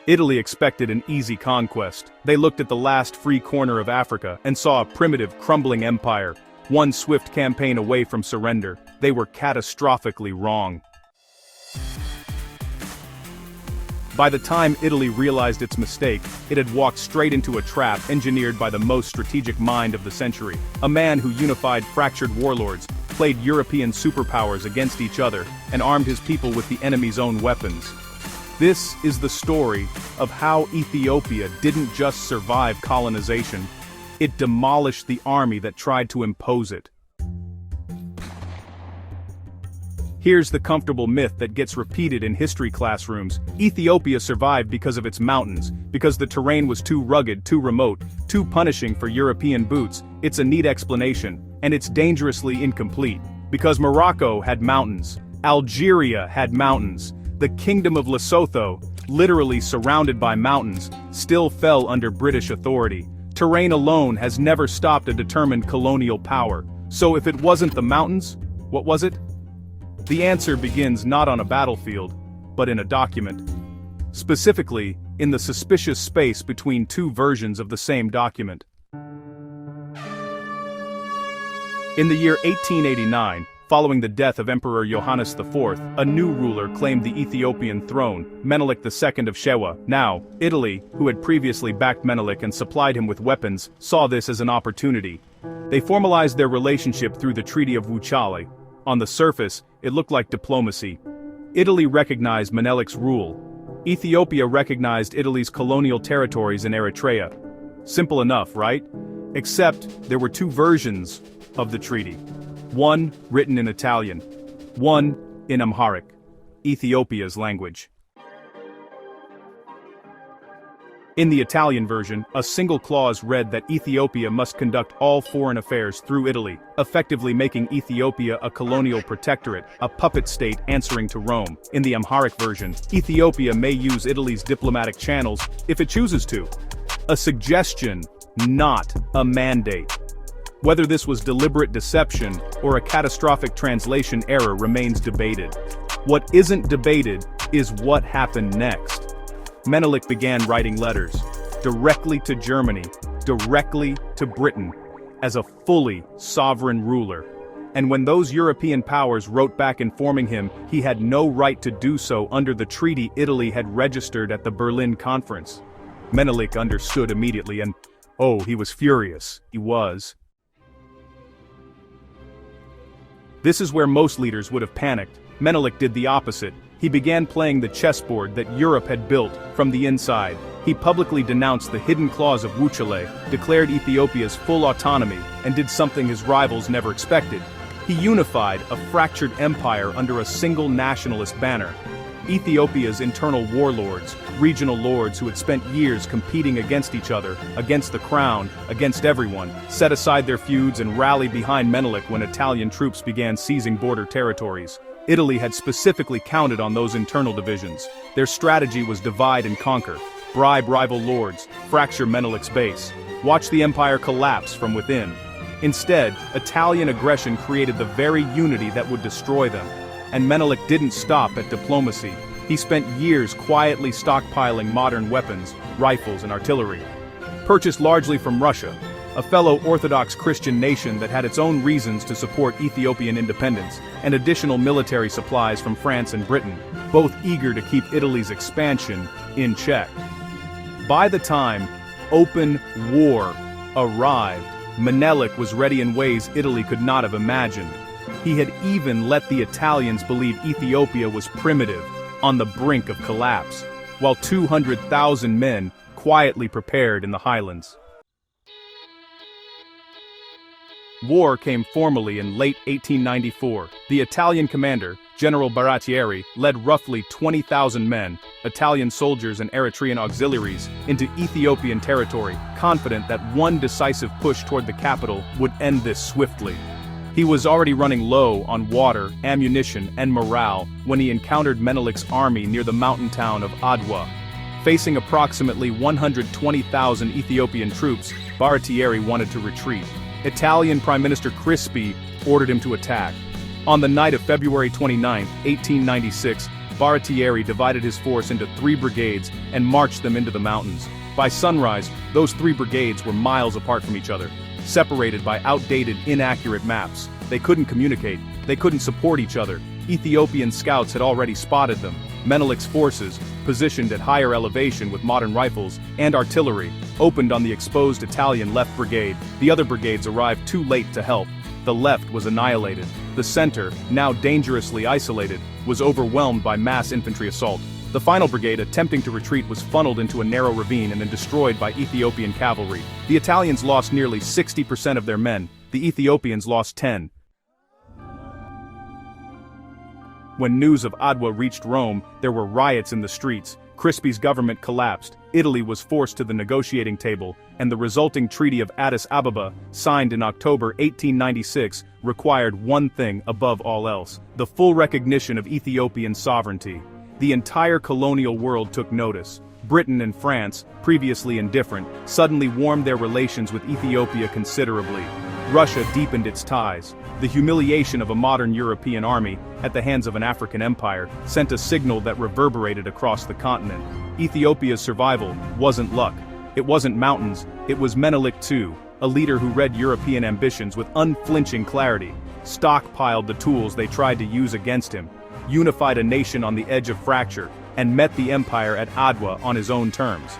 Italy expected an easy conquest. They looked at the last free corner of Africa and saw a primitive, crumbling empire, one swift campaign away from surrender. They were catastrophically wrong. By the time Italy realized its mistake, it had walked straight into a trap engineered by the most strategic mind of the century. A man who unified fractured warlords, played European superpowers against each other, and armed his people with the enemy's own weapons. This is the story of how Ethiopia didn't just survive colonization, it demolished the army that tried to impose it. Here's the comfortable myth that gets repeated in history classrooms. Ethiopia survived because of its mountains, because the terrain was too rugged, too remote, too punishing for European boots. It's a neat explanation, and it's dangerously incomplete. Because Morocco had mountains, Algeria had mountains, the Kingdom of Lesotho, literally surrounded by mountains, still fell under British authority. Terrain alone has never stopped a determined colonial power. So if it wasn't the mountains, what was it? The answer begins not on a battlefield, but in a document. Specifically, in the suspicious space between two versions of the same document. In the year 1889, following the death of Emperor Johannes IV, a new ruler claimed the Ethiopian throne, Menelik II of Shewa. Now, Italy, who had previously backed Menelik and supplied him with weapons, saw this as an opportunity. They formalized their relationship through the Treaty of Wuchale. On the surface, it looked like diplomacy. Italy recognized Menelik's rule. Ethiopia recognized Italy's colonial territories in Eritrea. Simple enough, right? Except, there were two versions of the treaty. One written in Italian. One in Amharic, Ethiopia's language. In the Italian version, a single clause read that Ethiopia must conduct all foreign affairs through Italy, effectively making Ethiopia a colonial protectorate, a puppet state answering to Rome. In the Amharic version, Ethiopia may use Italy's diplomatic channels if it chooses to. A suggestion, not a mandate. Whether this was deliberate deception or a catastrophic translation error remains debated. What isn't debated is what happened next. Menelik began writing letters, directly to Germany, directly to Britain, as a fully sovereign ruler. And when those European powers wrote back informing him he had no right to do so under the treaty Italy had registered at the Berlin Conference, Menelik understood immediately and, oh, he was furious. He was. This is where most leaders would have panicked. Menelik did the opposite. He began playing the chessboard that Europe had built from the inside. He publicly denounced the hidden clause of Wuchale, declared Ethiopia's full autonomy, and did something his rivals never expected. He unified a fractured empire under a single nationalist banner. Ethiopia's internal warlords, regional lords who had spent years competing against each other, against the crown, against everyone, set aside their feuds and rallied behind Menelik when Italian troops began seizing border territories. Italy had specifically counted on those internal divisions. Their strategy was divide and conquer, bribe rival lords, fracture Menelik's base, watch the empire collapse from within. Instead, Italian aggression created the very unity that would destroy them. And Menelik didn't stop at diplomacy. He spent years quietly stockpiling modern weapons, rifles and artillery. Purchased largely from Russia, a fellow Orthodox Christian nation that had its own reasons to support Ethiopian independence, and additional military supplies from France and Britain, both eager to keep Italy's expansion in check. By the time open war arrived, Menelik was ready in ways Italy could not have imagined. He had even let the Italians believe Ethiopia was primitive, on the brink of collapse, while 200,000 men quietly prepared in the highlands. War came formally in late 1894. The Italian commander, General Baratieri, led roughly 20,000 men, Italian soldiers and Eritrean auxiliaries, into Ethiopian territory, confident that one decisive push toward the capital would end this swiftly. He was already running low on water, ammunition, and morale when he encountered Menelik's army near the mountain town of Adwa. Facing approximately 120,000 Ethiopian troops, Baratieri wanted to retreat. Italian Prime Minister Crispi ordered him to attack. On the night of February 29, 1896, Baratieri divided his force into 3 brigades and marched them into the mountains. By sunrise, those 3 brigades were miles apart from each other, separated by outdated, inaccurate maps. They couldn't communicate, they couldn't support each other. Ethiopian scouts had already spotted them. Menelik's forces, positioned at higher elevation with modern rifles and artillery, opened on the exposed Italian left brigade. The other brigades arrived too late to help. The left was annihilated. The center, now dangerously isolated, was overwhelmed by mass infantry assault. The final brigade, attempting to retreat, was funneled into a narrow ravine and then destroyed by Ethiopian cavalry. The Italians lost nearly 60% of their men. The Ethiopians lost 10. When news of Adwa reached Rome, there were riots in the streets. Crispi's government collapsed, Italy was forced to the negotiating table, and the resulting Treaty of Addis Ababa, signed in October 1896, required one thing above all else: the full recognition of Ethiopian sovereignty. The entire colonial world took notice. Britain and France, previously indifferent, suddenly warmed their relations with Ethiopia considerably. Russia deepened its ties. The humiliation of a modern European army, at the hands of an African empire, sent a signal that reverberated across the continent. Ethiopia's survival wasn't luck. It wasn't mountains, it was Menelik II, a leader who read European ambitions with unflinching clarity, stockpiled the tools they tried to use against him, unified a nation on the edge of fracture, and met the empire at Adwa on his own terms.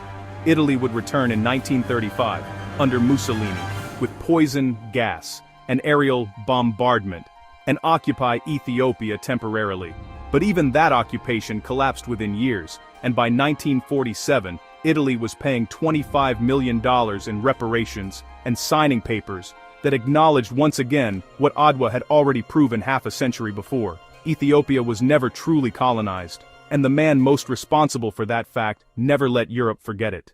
Italy would return in 1935, under Mussolini, with poison gas, an aerial bombardment, and occupy Ethiopia temporarily. But even that occupation collapsed within years, and by 1947, Italy was paying $25 million in reparations and signing papers that acknowledged once again what Adwa had already proven half a century before. Ethiopia was never truly colonized, and the man most responsible for that fact never let Europe forget it.